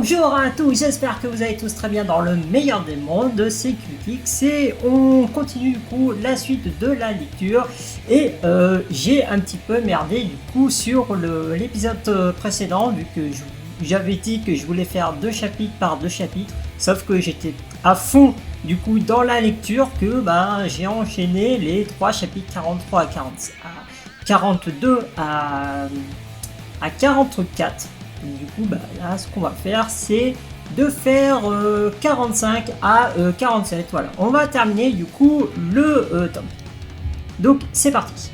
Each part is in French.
Bonjour à tous, j'espère que vous allez tous très bien dans le meilleur des mondes, c'est Qtix et on continue du coup la suite de la lecture et j'ai un petit peu merdé du coup sur l'épisode précédent vu que j'avais dit que je voulais faire 2 chapitres par 2 chapitres, sauf que j'étais à fond du coup dans la lecture que j'ai enchaîné les 3 chapitres 43 à 42 à 44. Du coup, là, ce qu'on va faire, c'est de faire 45 à 47. Voilà, on va terminer du coup le tome. Donc, c'est parti.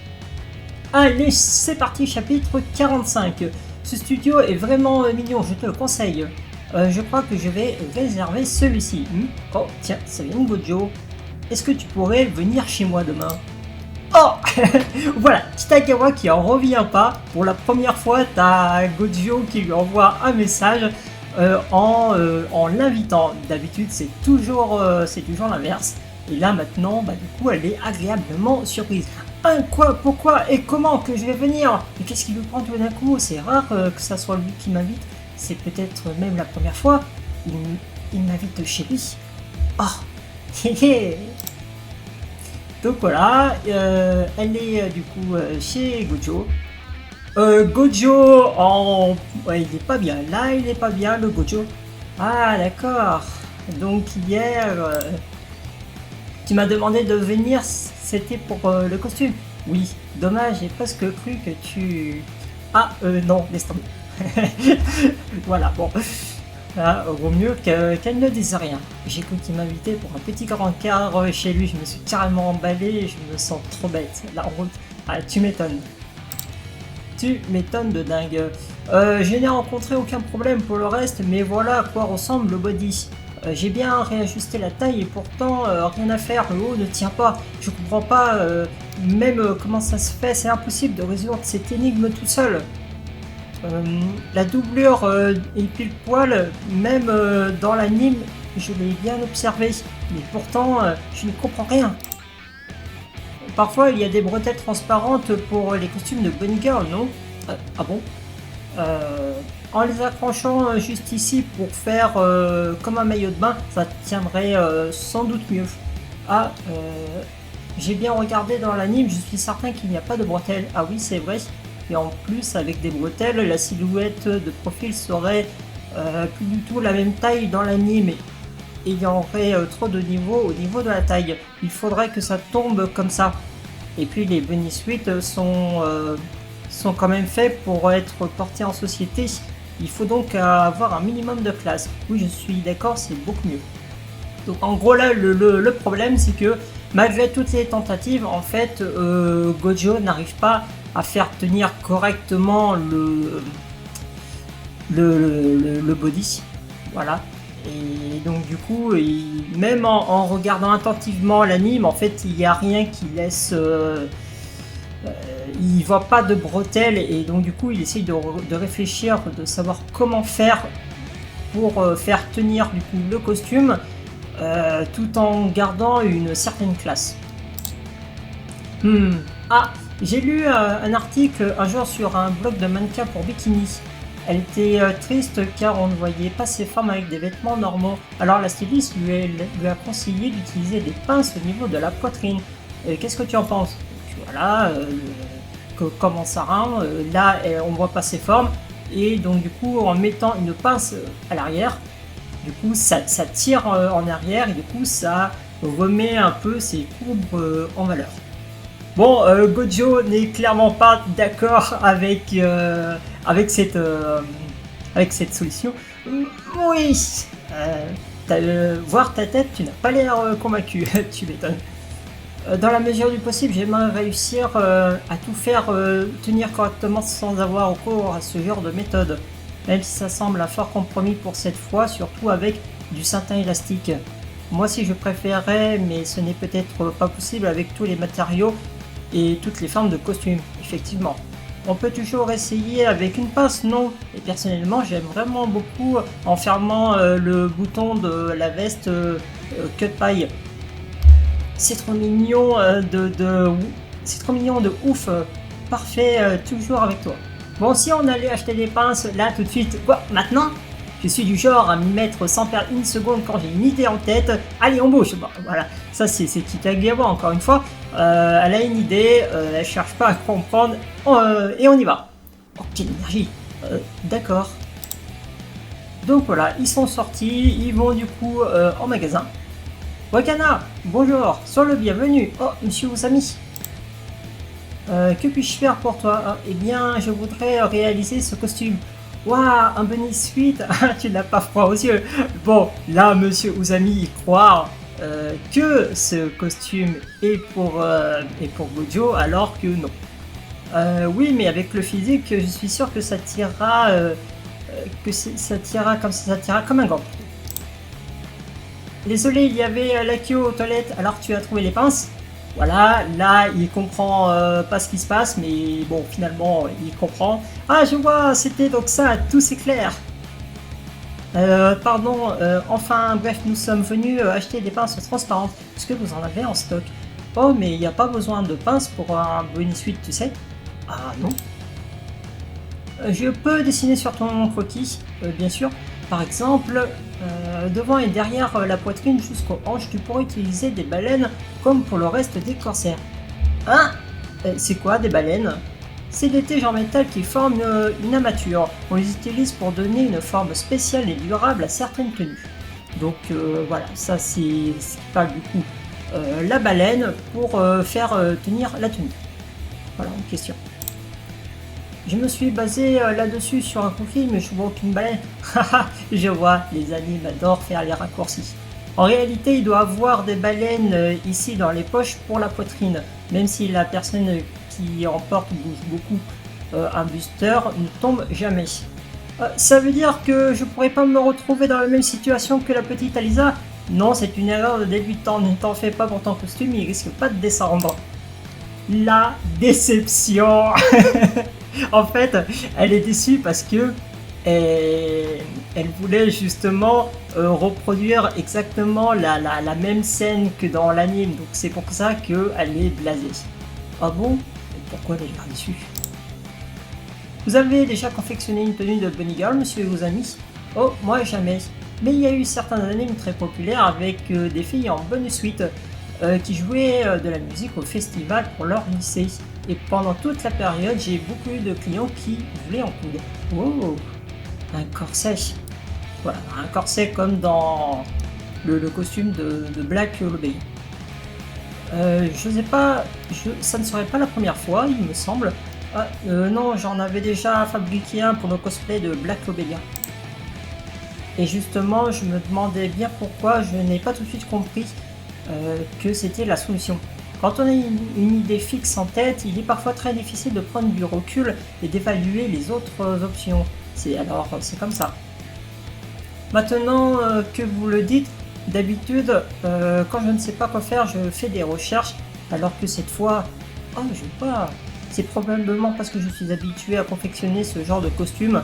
Allez, c'est parti, chapitre 45. Ce studio est vraiment mignon, je te le conseille. Je crois que je vais réserver celui-ci. Oh, tiens, ça vient de Gojo. Est-ce que tu pourrais venir chez moi demain ? Oh voilà, Kitagawa qui en revient pas. Pour la première fois, t'as Gojo qui lui envoie un message en l'invitant. D'habitude, c'est toujours l'inverse. Et là, maintenant, du coup, elle est agréablement surprise. Quoi, pourquoi et comment que je vais venir ? Mais qu'est-ce qui me prend tout d'un coup ? C'est rare que ça soit lui qui m'invite. C'est peut-être même la première fois. Il m'invite chez lui. Oh Donc voilà, elle est du coup chez Gojo. Gojo, il est pas bien. Là, il est pas bien, le Gojo. Ah, d'accord. Donc hier, tu m'as demandé de venir, c'était pour le costume. Oui, dommage, j'ai presque cru que tu... Ah, non, laisse tomber. Voilà, bon. Vaut mieux qu'elle ne dise rien. J'ai cru qu'il m'invitait pour un petit rencard chez lui, je me suis carrément emballé et je me sens trop bête. La route, tu m'étonnes. Tu m'étonnes de dingue. Je n'ai rencontré aucun problème pour le reste, mais voilà à quoi ressemble le body. J'ai bien réajusté la taille et pourtant rien à faire, le haut ne tient pas. Je comprends pas même comment ça se fait, c'est impossible de résoudre cette énigme tout seul. La doublure est pile poil, même dans l'anime, je l'ai bien observé, mais pourtant je ne comprends rien. Parfois il y a des bretelles transparentes pour les costumes de Bunny Girl, non ? Ah bon ? En les accrochant juste ici pour faire comme un maillot de bain, ça tiendrait sans doute mieux. J'ai bien regardé dans l'anime, je suis certain qu'il n'y a pas de bretelles. Ah oui, c'est vrai. Et en plus, avec des bretelles, la silhouette de profil serait plus du tout la même taille dans l'anime. Et il y aurait trop de niveaux au niveau de la taille. Il faudrait que ça tombe comme ça. Et puis les bunny suites sont quand même faits pour être portés en société. Il faut donc avoir un minimum de classe. Oui, je suis d'accord, c'est beaucoup mieux. Donc en gros là, le problème c'est que malgré toutes les tentatives, en fait, Gojo n'arrive pas à faire tenir correctement le body, voilà. Et donc du coup, même en regardant attentivement l'anime, en fait, il n'y a rien qui laisse... il voit pas de bretelles et donc du coup, il essaye de réfléchir, de savoir comment faire pour faire tenir du coup le costume tout en gardant une certaine classe. J'ai lu un article un jour sur un blog de mannequin pour bikini. Elle était triste car on ne voyait pas ses formes avec des vêtements normaux. Alors la styliste lui a conseillé d'utiliser des pinces au niveau de la poitrine. Qu'est-ce que tu en penses ? Voilà, comment ça rend. Là, on ne voit pas ses formes. Et donc du coup, en mettant une pince à l'arrière, du coup, ça tire en arrière et du coup, ça remet un peu ses courbes en valeur. Bon, Gojo n'est clairement pas d'accord avec cette solution. Oui, voir ta tête, tu n'as pas l'air convaincu, tu m'étonnes. Dans la mesure du possible, j'aimerais réussir à tout faire tenir correctement sans avoir recours à ce genre de méthode. Même si ça semble un fort compromis pour cette fois, surtout avec du satin élastique. Moi aussi je préférerais, mais ce n'est peut-être pas possible avec tous les matériaux et toutes les formes de costumes, effectivement. On peut toujours essayer avec une pince, non ? Et personnellement, j'aime vraiment beaucoup en fermant le bouton de la veste cut paille. C'est trop mignon c'est trop mignon de ouf. Parfait, toujours avec toi. Bon, si on allait acheter des pinces là tout de suite, quoi, maintenant ? Je suis du genre à m'y mettre sans perdre une seconde quand j'ai une idée en tête. Allez, embauche. Bon, voilà, ça c'est Kitagawa encore une fois. Elle a une idée, elle cherche pas à comprendre et on y va. Oh, quelle énergie. D'accord. Donc voilà, ils sont sortis, ils vont du coup en magasin. Wakana, bonjour, sois le bienvenu. Oh, monsieur Usami. Que puis-je faire pour toi? Eh bien, je voudrais réaliser ce costume. Waouh, un bunny suite. Tu n'as pas froid aux yeux. Bon, là, monsieur Usami croire que ce costume est pour Gojo, alors que non. Oui, mais avec le physique, je suis sûr que ça tirera, ça tirera comme un gant. Désolé, il y avait Lakio aux toilettes, alors tu as trouvé les pinces. Voilà, là il comprend pas ce qui se passe, mais bon, finalement il comprend. Ah, je vois, c'était donc ça, tout s'éclaire. Pardon, enfin, bref, nous sommes venus acheter des pinces transparentes. Est-ce que vous en avez en stock? Oh, mais il n'y a pas besoin de pinces pour un bonus suite, tu sais. Ah non. Je peux dessiner sur ton croquis, bien sûr. Par exemple, devant et derrière la poitrine jusqu'aux hanches, tu pourrais utiliser des baleines comme pour le reste des corsaires. Hein? C'est quoi des baleines? C'est des tiges en métal qui forment une armature. On les utilise pour donner une forme spéciale et durable à certaines tenues. Donc voilà, ça c'est pas du coup la baleine pour faire tenir la tenue. Voilà, une question. Je me suis basé là-dessus sur un conflit, mais je vois aucune baleine. Haha, je vois, les animes adorent faire les raccourcis. En réalité, il doit avoir des baleines ici dans les poches pour la poitrine, même si la personne qui en porte bouge beaucoup. Un booster ne tombe jamais. Ça veut dire que je pourrais pas me retrouver dans la même situation que la petite Alisa? Non, c'est une erreur de débutant, ne t'en fais pas pour ton costume, il risque pas de descendre. La déception. En fait, elle est déçue parce que elle voulait justement reproduire exactement la même scène que dans l'anime. Donc c'est pour ça qu'elle est blasée. Ah bon? Pourquoi elle est l'air déçue? Vous avez déjà confectionné une tenue de Bunny Girl, monsieur et vos amis? Oh, moi jamais. Mais il y a eu certains animes très populaires avec des filles en bonne suite qui jouaient de la musique au festival pour leur lycée. Et pendant toute la période, j'ai beaucoup eu de clients qui voulaient en coudre. Oh, un corset. Voilà, un corset comme dans le costume de Black Lobby. Je sais pas, ça ne serait pas la première fois, il me semble. Ah, non, j'en avais déjà fabriqué un pour le cosplay de Black Lobelia. Et justement, je me demandais bien pourquoi je n'ai pas tout de suite compris que c'était la solution. Quand on a une idée fixe en tête, il est parfois très difficile de prendre du recul et d'évaluer les autres options. C'est comme ça. Maintenant que vous le dites, d'habitude, quand je ne sais pas quoi faire, je fais des recherches, alors que cette fois, oh, je sais pas, c'est probablement parce que je suis habitué à confectionner ce genre de costume.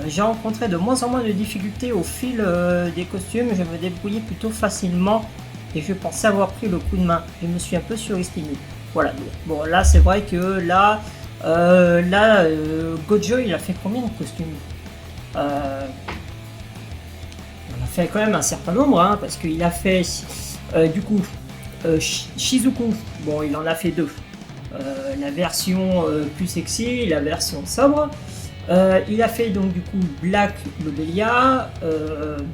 J'ai rencontré de moins en moins de difficultés au fil des costumes, je me débrouillais plutôt facilement et je pensais avoir pris le coup de main. Je me suis un peu surestimé. Voilà, bon là c'est vrai que là, Gojo il a fait combien de costumes? On a fait quand même un certain nombre, hein, parce qu'il a fait du coup Shizuku, bon il en a fait deux. La version plus sexy, la version sobre. Il a fait donc du coup Black Lobelia,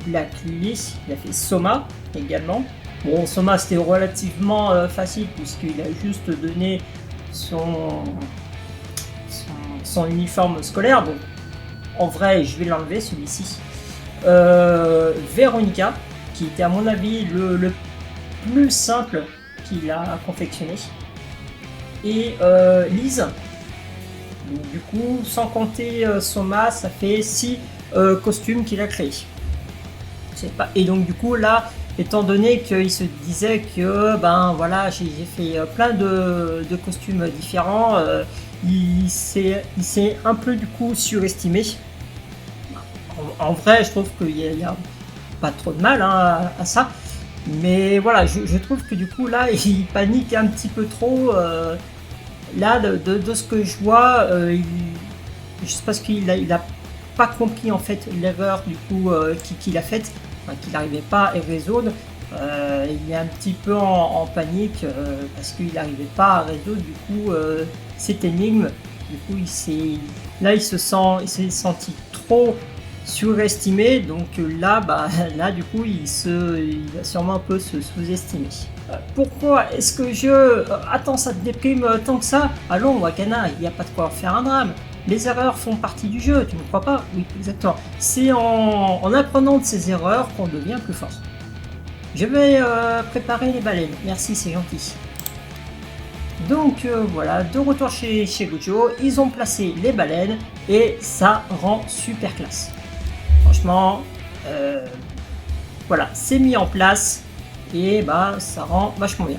Black Lily, il a fait Soma également. Bon, Soma c'était relativement facile puisqu'il a juste donné son uniforme scolaire. Bon, en vrai, je vais l'enlever celui-ci. Veronica, qui était à mon avis le plus simple qu'il a confectionné. Et Lise. Donc, du coup, sans compter Soma, ça fait 6 costumes qu'il a créés. Et donc du coup là, étant donné qu'il se disait que ben voilà, j'ai fait plein de costumes différents, il s'est un peu du coup surestimé. En vrai, je trouve qu'il y a pas trop de mal hein, à ça. Mais voilà, je trouve que du coup là, il panique un petit peu trop. Là, de ce que je vois, je sais pas ce qu'il a pas compris en fait l'erreur du coup qu'il a faite, enfin, qu'il n'arrivait pas à résoudre. Il est un petit peu en panique parce qu'il n'arrivait pas à résoudre du coup cette énigme. Du coup il s'est senti trop surestimé, donc là du coup il va sûrement un peu se sous-estimer. Pourquoi est-ce que attends, ça te déprime tant que ça? Allons Wakana, il n'y a pas de quoi en faire un drame. Les erreurs font partie du jeu, tu ne crois pas? Oui, exactement. C'est en apprenant de ces erreurs qu'on devient plus fort. Je vais préparer les baleines, merci, c'est gentil. Donc voilà, de retour chez Gojo, ils ont placé les baleines et ça rend super classe. Franchement, voilà, c'est mis en place et ça rend vachement bien.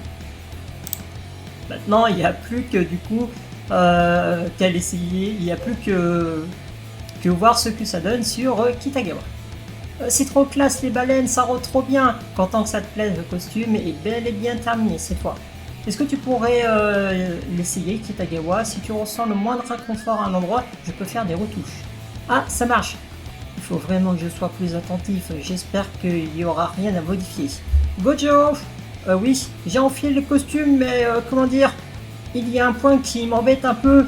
Maintenant, il n'y a plus que du coup qu'à l'essayer, il n'y a plus que voir ce que ça donne sur Kitagawa. C'est trop classe les baleines, ça rend trop bien. Content que ça te plaise, le costume est bel et bien terminé cette fois. Est-ce que tu pourrais l'essayer, Kitagawa? Si tu ressens le moindre inconfort à un endroit, je peux faire des retouches. Ah, ça marche. Il faut vraiment que je sois plus attentif. J'espère qu'il n'y aura rien à modifier. Gojo! Oui, j'ai enfilé le costume, mais comment dire? Il y a un point qui m'embête un peu.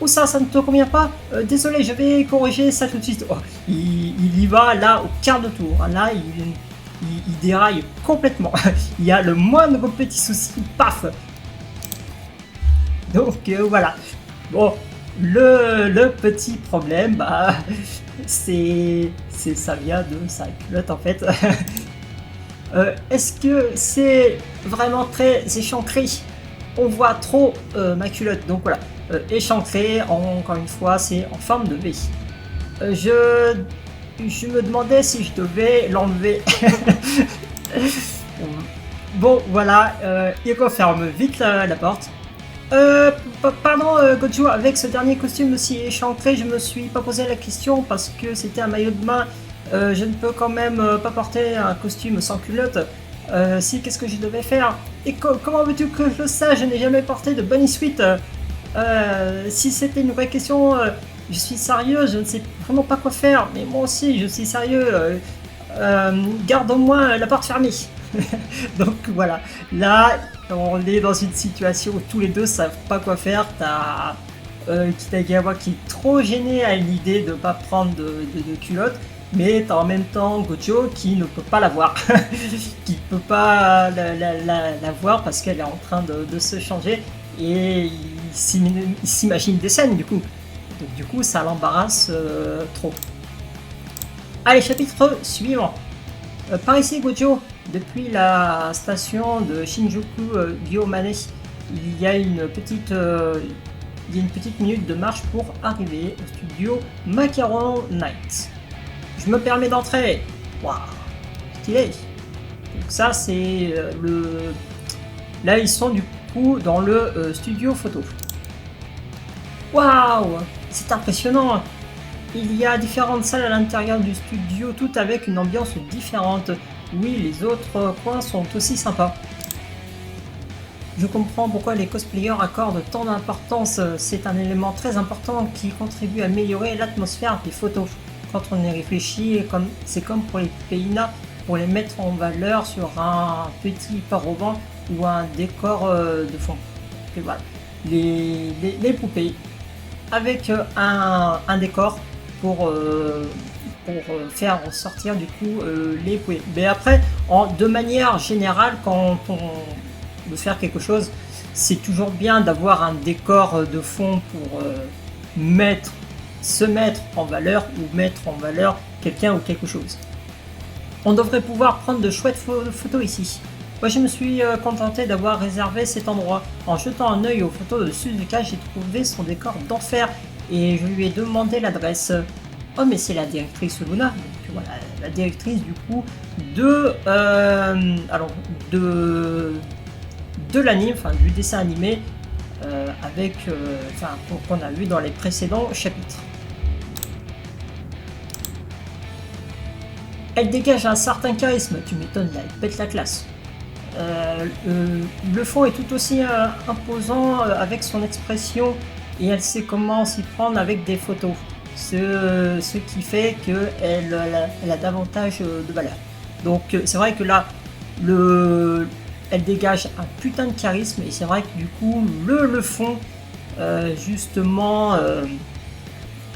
Où ça ne te convient pas? Désolé, je vais corriger ça tout de suite. Oh, il y va là au quart de tour. Là, il déraille complètement. Il y a le moindre petit souci, paf. Donc voilà. Bon, le petit problème, ça vient de sa culotte en fait. Est-ce que c'est vraiment très échancré? On voit trop ma culotte, donc voilà. Échancré, encore une fois, c'est en forme de V. Je me demandais si je devais l'enlever. Bon, voilà, il referme vite la porte. Pardon Gojo, avec ce dernier costume aussi échancré, je me suis pas posé la question parce que c'était un maillot de bain. Je ne peux quand même pas porter un costume sans culotte. Si, qu'est-ce que je devais faire? Et comment veux-tu que je le sache? Je n'ai jamais porté de bunny suite. Si c'était une vraie question, je suis sérieux, je ne sais vraiment pas quoi faire. Mais moi aussi, je suis sérieux. Garde au moins la porte fermée. Donc voilà, là on est dans une situation où tous les deux savent pas quoi faire. T'as Kitagawa qui est trop gêné à l'idée de pas prendre de culotte, mais t'as en même temps Gojo qui ne peut pas la voir, qui peut pas la voir parce qu'elle est en train de se changer et il s'imagine des scènes du coup. Donc du coup ça l'embarrasse trop. Allez, chapitre suivant. Par ici Gojo, depuis la station de Shinjuku Gyomane, il y a une petite minute de marche pour arriver au studio Macaron Night. Je me permets d'entrer. Waouh, stylé. Donc ça c'est Là ils sont du coup dans le studio photo. Waouh, c'est impressionnant. Il y a différentes salles à l'intérieur du studio, toutes avec une ambiance différente. Oui, les autres coins sont aussi sympas. Je comprends pourquoi les cosplayers accordent tant d'importance. C'est un élément très important qui contribue à améliorer l'atmosphère des photos. Quand on y réfléchit, c'est comme pour les PINA, pour les mettre en valeur sur un petit paravent ou un décor de fond. Et voilà. Les poupées avec un décor pour faire ressortir du coup les poupées. Mais après, de manière générale, quand on veut faire quelque chose, c'est toujours bien d'avoir un décor de fond pour se mettre en valeur ou mettre en valeur quelqu'un ou quelque chose. On devrait pouvoir prendre de chouettes photos ici. Moi je me suis contenté d'avoir réservé cet endroit. En jetant un œil aux photos de Suzuka, j'ai trouvé son décor d'enfer et je lui ai demandé l'adresse. Oh mais c'est la directrice Luna, donc voilà, la directrice du coup de l'anime, enfin du dessin animé qu'on a vu dans les précédents chapitres. Elle dégage un certain charisme, tu m'étonnes, là, elle pète la classe. Le fond est tout aussi imposant avec son expression et elle sait comment s'y prendre avec des photos. ce qui fait qu'elle elle a davantage de valeur. Donc c'est vrai que là, elle dégage un putain de charisme, et c'est vrai que du coup, le fond, justement,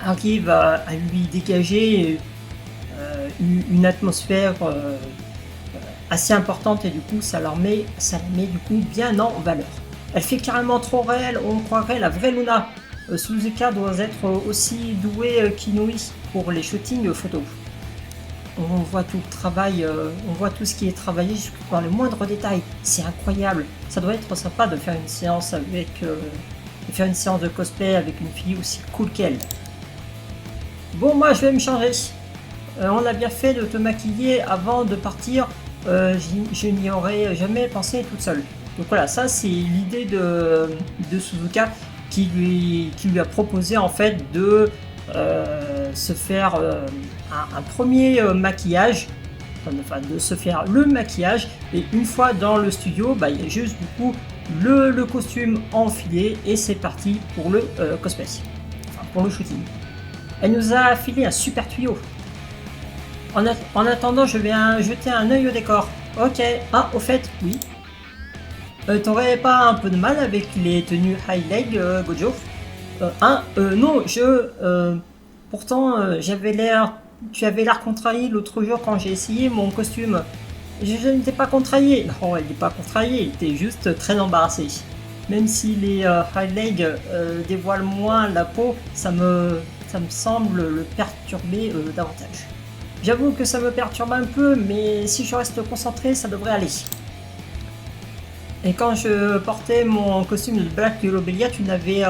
arrive à lui dégager une atmosphère assez importante, et du coup ça la met du coup bien en valeur. Elle fait carrément trop réelle, on croirait la vraie Luna. Suzuka doit être aussi douée qu'Inui pour les shootings photos. On voit tout le travail, on voit tout ce qui est travaillé dans les moindres détails. C'est incroyable. Ça doit être sympa de faire une séance de cosplay avec une fille aussi cool qu'elle. Bon, moi je vais me changer. On a bien fait de te maquiller avant de partir. Je n'y aurais jamais pensé toute seule. Donc voilà, ça c'est l'idée de Suzuka qui lui a proposé en fait de se faire un premier maquillage, enfin de se faire le maquillage, et une fois dans le studio, il y a juste du coup le costume enfilé et c'est parti pour le cosplay, enfin pour le shooting. Elle nous a filé un super tuyau. En attendant, je vais jeter un œil au décor. Ok, au fait, oui. T'aurais pas un peu de mal avec les tenues high leg, Gojo? Non, pourtant, tu avais l'air contrarié l'autre jour quand j'ai essayé mon costume. Je n'étais pas contrarié. Non, il n'est pas contrarié, il était juste très embarrassé. Même si les high leg dévoilent moins la peau, ça me semble le perturber davantage. J'avoue que ça me perturbe un peu, mais si je reste concentré, ça devrait aller. Et quand je portais mon costume de Black Lobelia, tu n'avais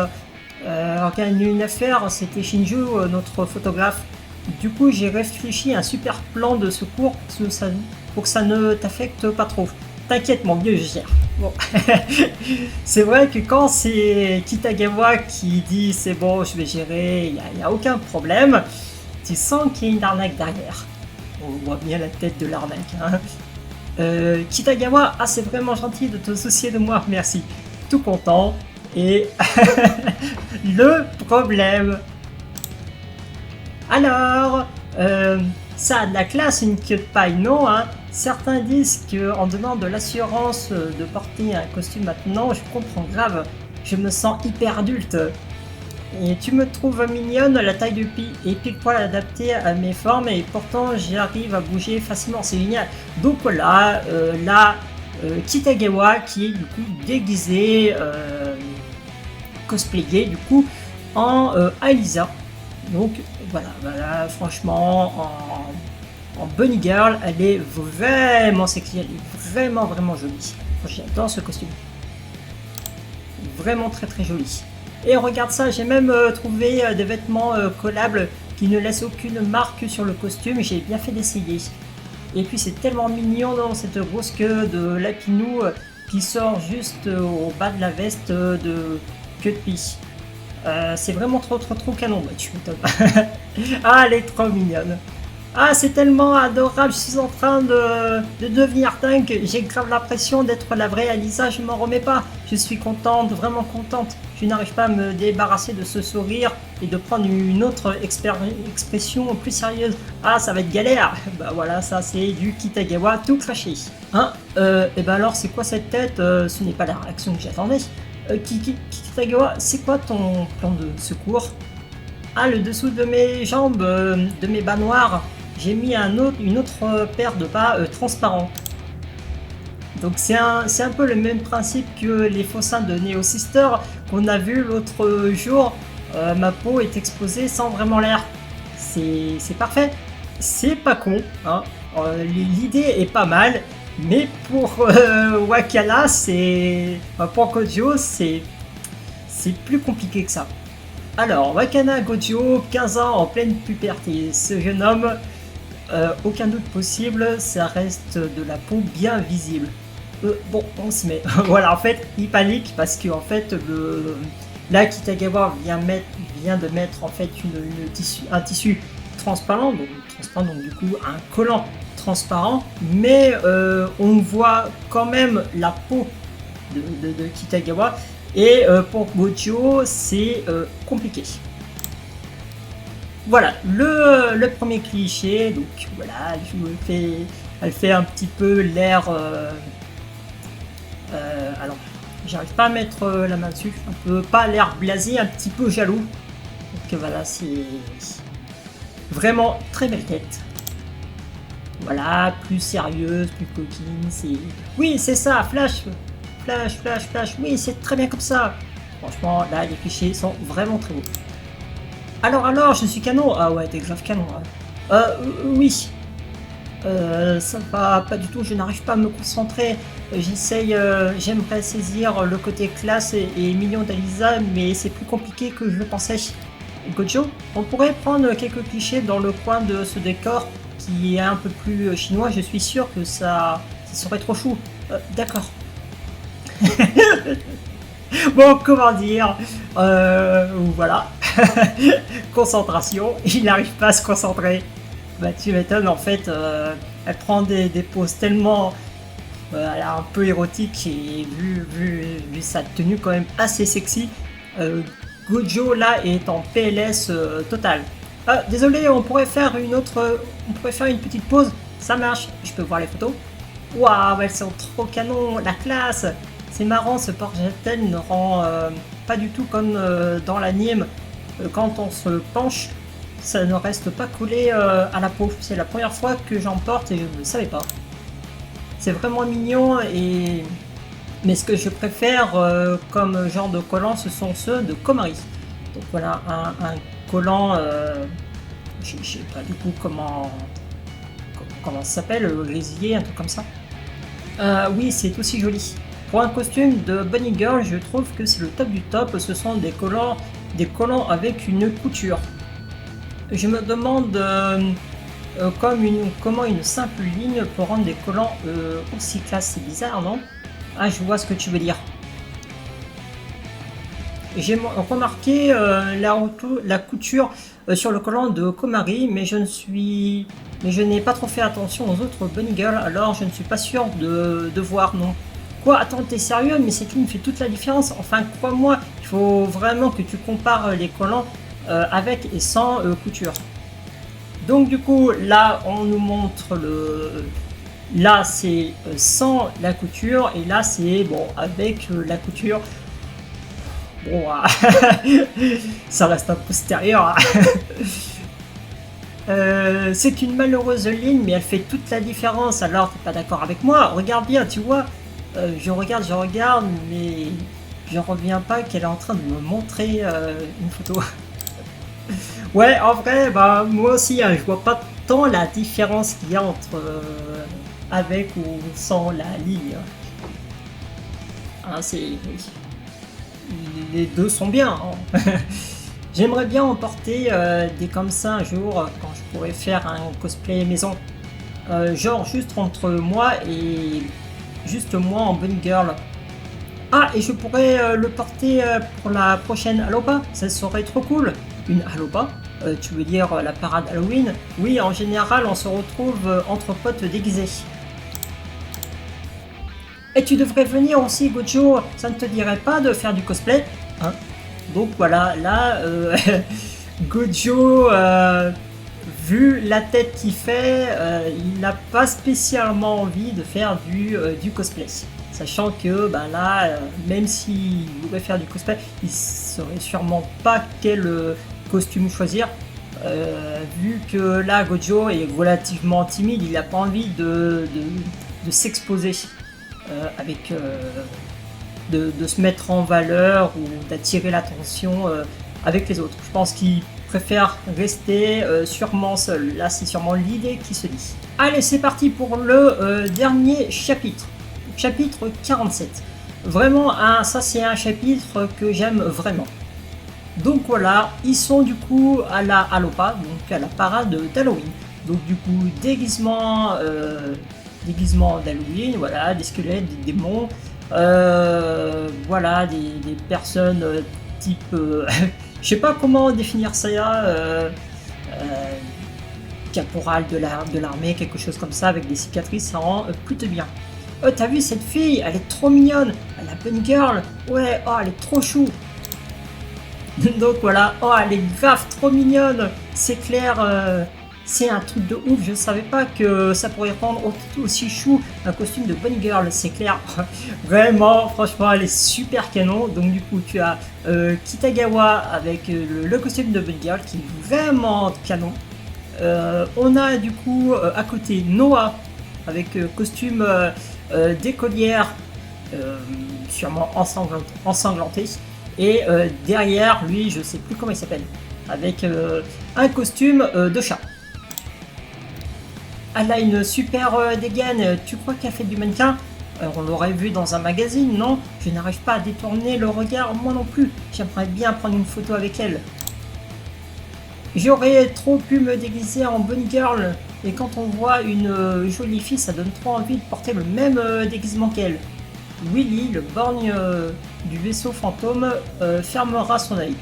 organisé une affaire, c'était Shinju, notre photographe. Du coup, j'ai réfléchi à un super plan de secours pour que ça ne t'affecte pas trop. T'inquiète mon vieux, je gère. Bon. C'est vrai que quand c'est Kitagawa qui dit c'est bon, je vais gérer, il n'y a aucun problème, tu sens qu'il y a une arnaque derrière. On voit bien la tête de l'arnaque. Hein. Kitagawa, c'est vraiment gentil de te soucier de moi, merci. Tout content. Et le problème. Alors, ça a de la classe, une queue de paille, non hein. Certains disent qu'en donnant de l'assurance de porter un costume maintenant, je comprends grave, je me sens hyper adulte. Et tu me trouves mignonne, la taille de pie et pile poil adaptée à mes formes, et pourtant j'arrive à bouger facilement, c'est génial. Donc voilà, Kitagawa qui est du coup déguisée, cosplayée du coup en Alisa. Donc voilà, franchement en bunny girl, elle est vraiment sexy, elle est vraiment jolie. J'adore ce costume, vraiment très joli. Et regarde ça, j'ai même trouvé des vêtements collables qui ne laissent aucune marque sur le costume, j'ai bien fait d'essayer. Et puis c'est tellement mignon dans cette grosse queue de Lapinou qui sort juste au bas de la veste de queue de pie. C'est vraiment trop canon, tu m'étonnes. Elle est trop mignonne. C'est tellement adorable, je suis en train de devenir dingue, j'ai grave l'impression d'être la vraie Alisa, je m'en remets pas. Je suis contente, vraiment contente. Je n'arrive pas à me débarrasser de ce sourire et de prendre une autre expression plus sérieuse. Ça va être galère. Voilà, ça c'est du Kitagawa tout craché. Et alors c'est quoi cette tête? Ce n'est pas la réaction que j'attendais. Kitagawa, c'est quoi ton plan de secours? Le dessous de mes jambes, de mes bas noirs, j'ai mis une autre paire de bas transparents. Donc c'est un peu le même principe que les faux seins de Neo Sister qu'on a vu l'autre jour. Ma peau est exposée sans vraiment l'air. C'est parfait. C'est pas con. L'idée est pas mal. Mais pour Wakana, pour Gojo, c'est plus compliqué que ça. Alors, Wakana Gojo, 15 ans en pleine puberté. Ce jeune homme, aucun doute possible, ça reste de la peau bien visible. Bon, on se met. Voilà, en fait, il panique parce que en fait, là, Kitagawa vient de mettre en fait un tissu transparent, donc du coup un collant transparent, mais on voit quand même la peau de Kitagawa. Et pour Gojo, c'est compliqué. voilà, le premier cliché, donc voilà, elle fait un petit peu l'air... alors, j'arrive pas à mettre la main dessus, un peu, pas l'air blasé, un petit peu jaloux. Donc voilà, c'est vraiment très belle tête. Voilà, plus sérieuse, plus coquine, c'est... Oui, c'est ça, Flash, Flash, Flash, Flash, oui, c'est très bien comme ça. Franchement, là, les clichés sont vraiment très beaux. Alors, je suis canon. Ah ouais, t'es grave canon. Hein. Oui. Ça va pas du tout, je n'arrive pas à me concentrer. J'essaye, j'aimerais saisir le côté classe et mignon d'Alisa, mais c'est plus compliqué que je le pensais. Gojo, on pourrait prendre quelques clichés dans le coin de ce décor qui est un peu plus chinois, je suis sûr que ça serait trop chou. D'accord. Bon, comment dire, voilà. Concentration, il n'arrive pas à se concentrer. Bah tu m'étonnes, en fait, elle prend des poses tellement un peu érotiques et vu sa tenue quand même assez sexy, Gojo là est en PLS total. Désolé, on pourrait faire une petite pause. Ça marche, je peux voir les photos. Waouh, elles sont trop canon, la classe. C'est marrant, ce porte-jetel ne rend pas du tout comme dans l'anime. Quand on se penche, ça ne reste pas collé à la peau. C'est la première fois que j'en porte et je ne le savais pas. C'est vraiment mignon mais ce que je préfère comme genre de collants, ce sont ceux de Komari. Donc voilà, un collant, je sais pas du coup comment ça s'appelle, le grésillet, un truc comme ça. Oui, c'est aussi joli. Pour un costume de Bunny Girl, je trouve que c'est le top du top. Ce sont des collants avec une couture. Je me demande comment une simple ligne peut rendre des collants aussi classe. C'est bizarre, non? Ah, je vois ce que tu veux dire. J'ai remarqué la couture sur le collant de Komari, mais je n'ai pas trop fait attention aux autres Bunny Girl, alors je ne suis pas sûr de voir, non. Quoi, attends, t'es sérieux? Mais cette ligne fait toute la différence. Enfin, crois-moi, il faut vraiment que tu compares les collants avec et sans couture. Donc du coup, là, on nous montre Là, c'est sans la couture, et là, c'est bon avec la couture. Bon, ça reste un postérieur. C'est une malheureuse ligne, mais elle fait toute la différence. Alors, t'es pas d'accord avec moi? Regarde bien, tu vois. Je regarde, mais je reviens pas qu'elle est en train de me montrer une photo. Ouais, en vrai, bah moi aussi, hein, je vois pas tant la différence qu'il y a entre avec ou sans la ligne. Hein, les deux sont bien. Hein. J'aimerais bien en porter des comme ça un jour quand je pourrais faire un cosplay maison. Genre juste entre moi et juste moi en Bunny Girl. Ah, et je pourrais le porter pour la prochaine Alopa, ça serait trop cool. Une Alopa, tu veux dire la parade Halloween? Oui, en général, on se retrouve entre potes déguisés. Et tu devrais venir aussi, Gojo, ça ne te dirait pas de faire du cosplay? Hein? Donc voilà, là, Gojo, vu la tête qu'il fait, il n'a pas spécialement envie de faire du cosplay. Sachant que ben là, même s'il voudrait faire du cosplay, il ne saurait sûrement pas quel costume choisir. Vu que là, Gojo est relativement timide, il n'a pas envie de s'exposer avec... de se mettre en valeur ou d'attirer l'attention avec les autres. Je pense qu'il préfère rester sûrement seul. Là, c'est sûrement l'idée qui se dit. Allez, c'est parti pour le dernier chapitre. Chapitre 47. Vraiment, ça c'est un chapitre que j'aime vraiment. Donc voilà, ils sont du coup à la Alopa, donc à la parade d'Halloween. Donc du coup, déguisement d'Halloween, voilà, des squelettes, des démons. Voilà, des personnes type... je sais pas comment définir ça, caporal de l'armée, quelque chose comme ça, avec des cicatrices, ça rend plutôt bien. T'as vu cette fille? Elle est trop mignonne. La Bunny Girl. Ouais, oh, elle est trop chou. Donc voilà, oh elle est grave trop mignonne, c'est clair, c'est un truc de ouf, je savais pas que ça pourrait rendre aussi chou un costume de Bunny Girl, c'est clair, vraiment, franchement elle est super canon. Donc du coup tu as Kitagawa avec le costume de Bunny Girl qui est vraiment canon. On a du coup à côté Noah avec costume d'écolière, sûrement ensanglanté. Et derrière lui, je sais plus comment il s'appelle, avec un costume de chat. Elle a une super dégaine, tu crois qu'elle fait du mannequin? On l'aurait vu dans un magazine, non? Je n'arrive pas à détourner le regard, moi non plus. J'aimerais bien prendre une photo avec elle. J'aurais trop pu me déguiser en Bunny Girl, et quand on voit une jolie fille, ça donne trop envie de porter le même déguisement qu'elle. Willy, le borgne du vaisseau fantôme, fermera son œil.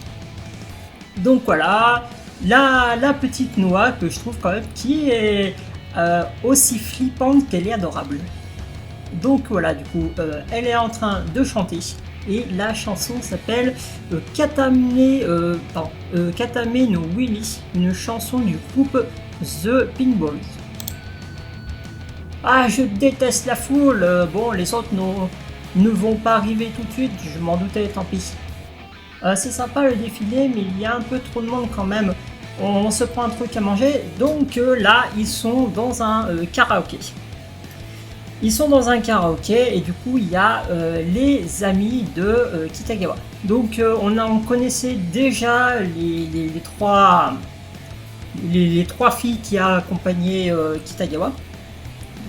Donc voilà, la petite Noah que je trouve quand même qui est aussi flippante qu'elle est adorable. Donc voilà, du coup, elle est en train de chanter. Et la chanson s'appelle Katame no Willy, une chanson du groupe The Pinballs. Ah, je déteste la foule. Bon, les autres ne vont pas arriver tout de suite, je m'en doutais, tant pis. C'est sympa le défilé, mais il y a un peu trop de monde quand même. On se prend un truc à manger, donc là, ils sont dans un karaoké. Ils sont dans un karaoké et du coup il y a les amis de Kitagawa. Donc on connaissait déjà les trois filles qui a accompagné Kitagawa.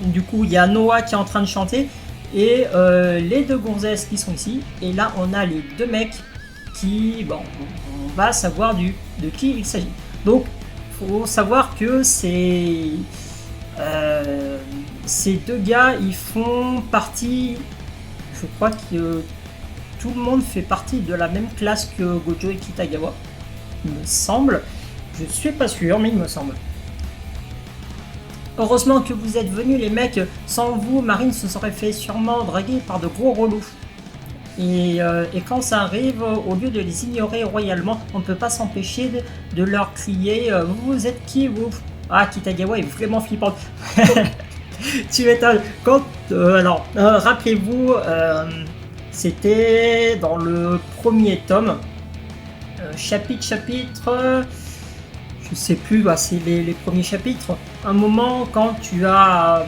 Du coup il y a Noah qui est en train de chanter et les deux gonzesses qui sont ici. Et là on a les deux mecs qui, bon, on va savoir de qui il s'agit. Donc faut savoir que ces deux gars, ils font partie, je crois que tout le monde fait partie de la même classe que Gojo et Kitagawa, il me semble. Je suis pas sûr, mais il me semble. Heureusement que vous êtes venus les mecs, sans vous, Marine se serait fait sûrement draguer par de gros relous. Et quand ça arrive, au lieu de les ignorer royalement, on ne peut pas s'empêcher de leur crier « Vous êtes qui, vous ?» Ah, Kitagawa est vraiment flippante. Tu m'étonnes. Rappelez-vous, c'était dans le premier tome, chapitre, je sais plus, c'est les premiers chapitres. Un moment quand tu as,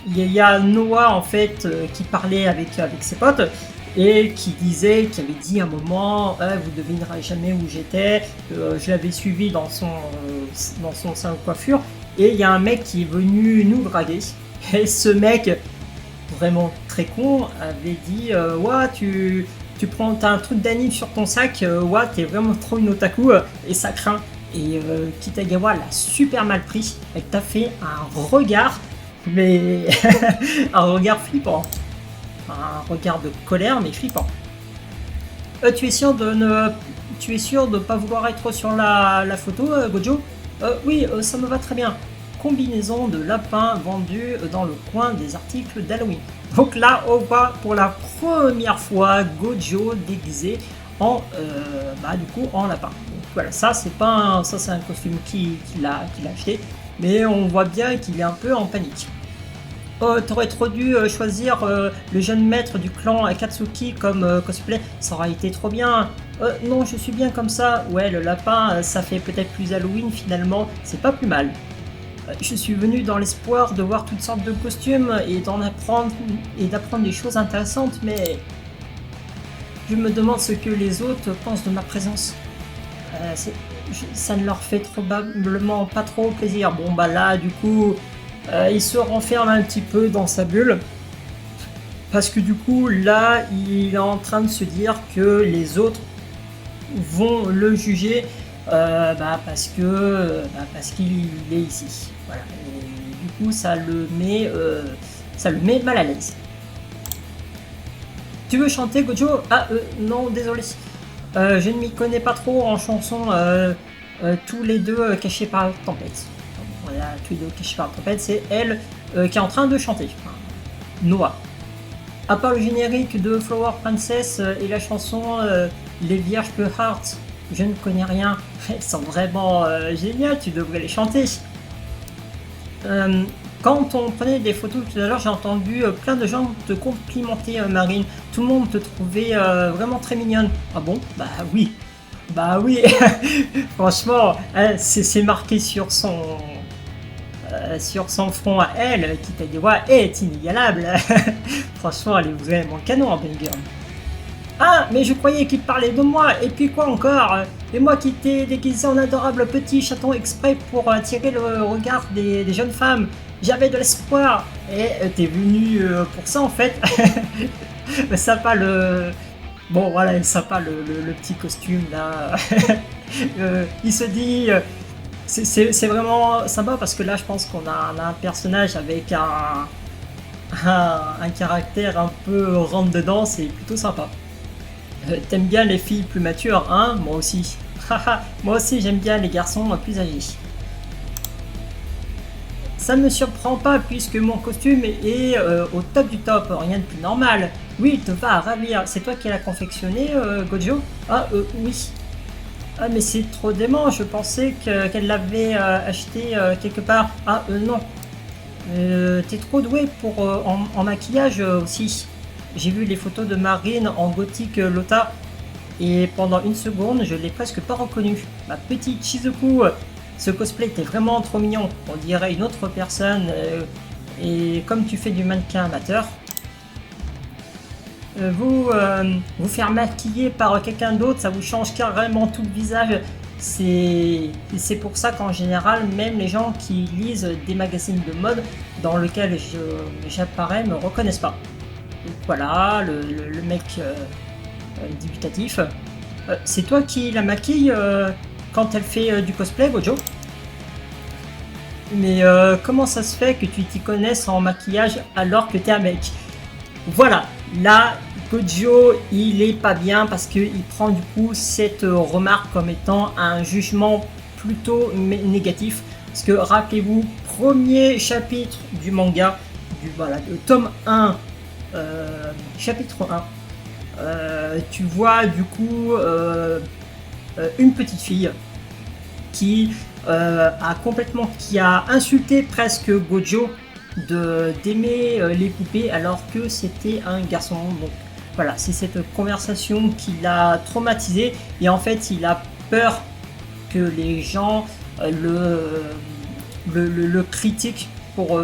il y a Noah en fait qui parlait avec ses potes. Et qui avait dit à un moment vous devinerez jamais où j'étais, je l'avais suivi dans son salon de coiffure, et il y a un mec qui est venu nous draguer, et ce mec, vraiment très con, avait dit ouais, t'as un truc d'anime sur ton sac, ouais, t'es vraiment trop une otaku, et ça craint. Et Kitagawa l'a super mal pris, elle t'a fait un regard, mais un regard flippant. Un regard de colère mais flippant. Tu es sûr de ne pas vouloir être sur la photo, Gojo? Oui, ça me va très bien. Combinaison de lapins vendus dans le coin des articles d'Halloween. Donc là, on voit pour la première fois Gojo déguisé en lapin. Donc voilà, ça c'est un costume qu'il a acheté, mais on voit bien qu'il est un peu en panique. Oh, t'aurais trop dû choisir le jeune maître du clan Akatsuki comme cosplay, ça aurait été trop bien. Non, je suis bien comme ça. Ouais, le lapin, ça fait peut-être plus Halloween finalement, c'est pas plus mal. Je suis venu dans l'espoir de voir toutes sortes de costumes et d'apprendre des choses intéressantes, mais je me demande ce que les autres pensent de ma présence. Ça ne leur fait probablement pas trop plaisir. Bon bah là, du coup... il se renferme un petit peu dans sa bulle parce que du coup là il est en train de se dire que les autres vont le juger parce qu'il est ici. Voilà. Et du coup ça le met mal à l'aise. Tu veux chanter, Gojo? Non, désolé. Je ne m'y connais pas trop en chansons, tous les deux cachés par la tempête. Voilà, tous les deux cachés par la tempête, c'est elle qui est en train de chanter. Noah. À part le générique de Flower Princess et la chanson Les Vierges Bleu Heart, je ne connais rien. Elles sont vraiment géniales, tu devrais les chanter. Quand on prenait des photos tout à l'heure, j'ai entendu plein de gens te complimenter, Marine. Tout le monde te trouvait vraiment très mignonne. Ah bon? Bah oui. Bah oui. Franchement, hein, c'est marqué sur son front à elle, qui t'a dit ouais, elle est inégalable. Franchement, elle est vraiment canon, Banger. Ah, mais je croyais qu'il parlait de moi, et puis quoi encore? Et moi qui t'ai déguisé en adorable petit chaton exprès pour attirer le regard des jeunes femmes. J'avais de l'espoir, et t'es venu pour ça en fait. Sympa le... Bon voilà, sympa le petit costume là. Il se dit... c'est vraiment sympa parce que là je pense qu'on a un personnage avec un caractère un peu rentre dedans, c'est plutôt sympa. T'aimes bien les filles plus matures, hein? Moi aussi. Moi aussi j'aime bien les garçons plus âgés. Ça ne me surprend pas puisque mon costume est au top du top, rien de plus normal. Oui, il te va à ravir. C'est toi qui l'as confectionné, Gojo? Ah, oui. Ah, mais c'est trop dément, je pensais qu'elle l'avait acheté quelque part. Ah, non. T'es trop doué pour en maquillage aussi. J'ai vu les photos de Marine en gothique Lota et pendant une seconde, je l'ai presque pas reconnu. Ma petite Shizuku, ce cosplay était vraiment trop mignon. On dirait une autre personne. Et comme tu fais du mannequin amateur, vous faire maquiller par quelqu'un d'autre, ça vous change carrément tout le visage. C'est pour ça qu'en général, même les gens qui lisent des magazines de mode dans lesquels j'apparais me reconnaissent pas. Donc voilà, le mec dubitatif. C'est toi qui la maquille quand elle fait du cosplay, Gojo? Mais comment ça se fait que tu t'y connaisses en maquillage alors que t'es un mec? Voilà, là, Gojo, il est pas bien parce qu'il prend du coup cette remarque comme étant un jugement plutôt négatif. Parce que rappelez-vous, premier chapitre du manga, voilà, de tome 1, chapitre 1, tu vois du coup une petite fille qui qui a insulté presque Gojo d'aimer les poupées alors que c'était un garçon. Donc voilà, c'est cette conversation qui l'a traumatisé et en fait il a peur que les gens le critiquent pour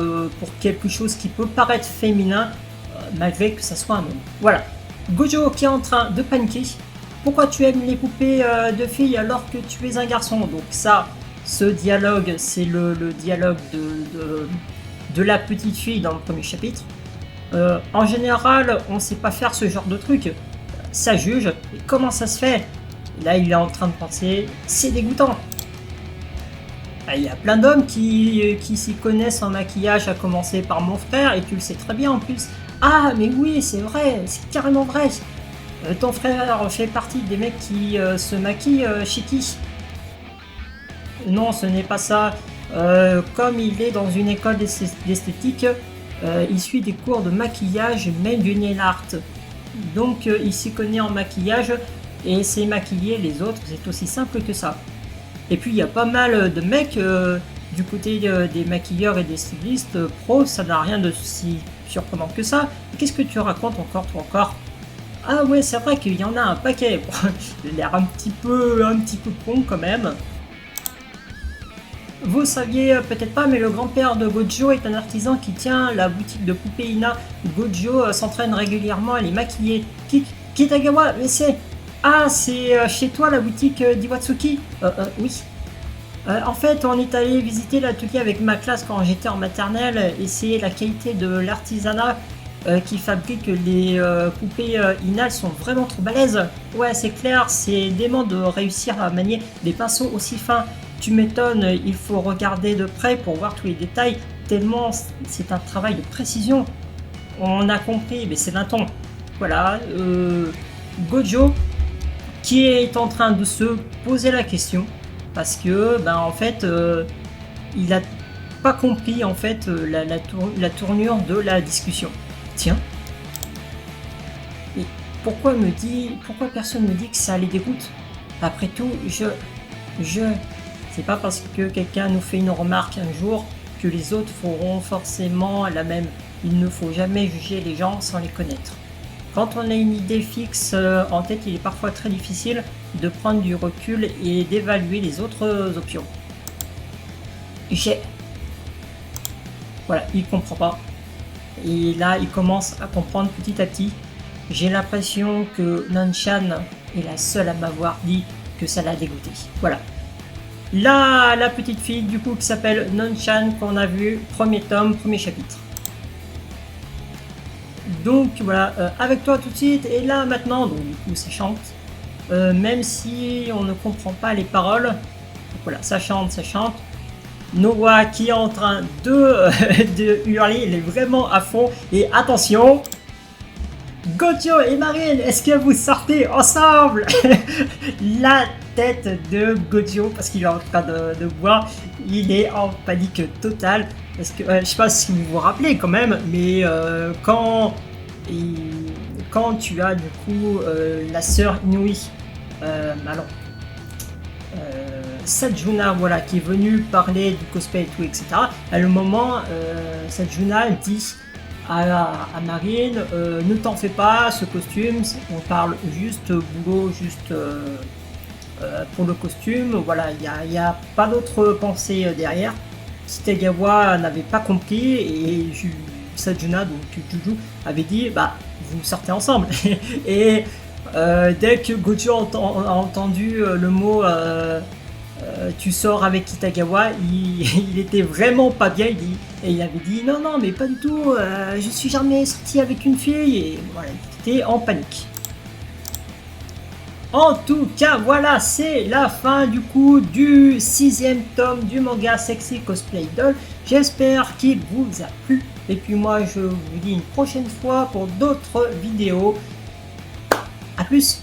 quelque chose qui peut paraître féminin malgré que ça soit un homme. Voilà, Gojo qui est en train de paniquer. Pourquoi tu aimes les poupées de filles alors que tu es un garçon? Donc ça, ce dialogue, c'est le dialogue de la petite fille dans le premier chapitre. En général, on sait pas faire ce genre de truc. Ça juge. Et comment ça se fait? Et là, il est en train de penser, c'est dégoûtant. Il y a plein d'hommes qui s'y connaissent en maquillage, à commencer par mon frère, et tu le sais très bien en plus. Ah, mais oui, c'est vrai, c'est carrément vrai. Ton frère fait partie des mecs qui se maquillent chez qui? Non, ce n'est pas ça. Comme il est dans une école d'esthétique, il suit des cours de maquillage, même du nail art. Donc il s'y connaît en maquillage et c'est maquiller les autres, c'est aussi simple que ça. Et puis il y a pas mal de mecs du côté des maquilleurs et des stylistes pros, ça n'a rien de si surprenant que ça. Qu'est-ce que tu racontes encore, toi encore? Ah ouais, c'est vrai qu'il y en a un paquet. Il a l'air un petit peu con quand même. Vous saviez peut-être pas, mais le grand-père de Gojo est un artisan qui tient la boutique de poupées Ina. Gojo s'entraîne régulièrement à les maquiller. Kitagawa, mais c'est... Ah, c'est chez toi la boutique d'Iwatsuki? Oui. En fait, on est allé visiter l'atelier avec ma classe quand j'étais en maternelle et c'est la qualité de l'artisanat qui fabrique les poupées Ina sont vraiment trop balèzes. Ouais, c'est clair, c'est dément de réussir à manier des pinceaux aussi fins. Tu m'étonnes, il faut regarder de près pour voir tous les détails, tellement c'est un travail de précision. On a compris, mais c'est d'un ton. Voilà, Gojo qui est en train de se poser la question parce que, en fait, il a pas compris en fait la tournure de la discussion. Tiens, pourquoi personne me dit que ça les dégoûte? Après tout, c'est pas parce que quelqu'un nous fait une remarque un jour que les autres feront forcément la même. Il ne faut jamais juger les gens sans les connaître. Quand on a une idée fixe en tête, il est parfois très difficile de prendre du recul et d'évaluer les autres options. Voilà, il comprend pas. Et là, il commence à comprendre petit à petit. J'ai l'impression que Nanshan est la seule à m'avoir dit que ça l'a dégoûté. Voilà. Là, la petite fille du coup qui s'appelle Nanshan qu'on a vu, premier tome, premier chapitre. Donc voilà, avec toi tout de suite, et là maintenant, donc du coup ça chante, même si on ne comprend pas les paroles, donc voilà, ça chante. Noah qui est en train de hurler, il est vraiment à fond, et attention, Gojo et Marine, est-ce que vous sortez ensemble? La tête de Gojo, parce qu'il est en train de boire, il est en panique totale. Parce que je sais pas si vous vous rappelez quand même, mais quand tu as du coup la sœur Inui, Sajuna, voilà, qui est venue parler du cosplay et tout, etc. À le moment, Sajuna dit à Marine, ne t'en fais pas, ce costume, on parle juste boulot, juste pour le costume, voilà, il n'y a pas d'autre pensée derrière. Kitagawa n'avait pas compris et Sajuna, donc Juju, avait dit bah vous sortez ensemble. Et dès que Gojo a entendu le mot tu sors avec Kitagawa, il était vraiment pas bien, et il avait dit non mais pas du tout, je suis jamais sorti avec une fille, et voilà, il était en panique. En tout cas, voilà, c'est la fin du coup du 6e tome du manga Sexy Cosplay Doll. J'espère qu'il vous a plu. Et puis moi, je vous dis une prochaine fois pour d'autres vidéos. A plus!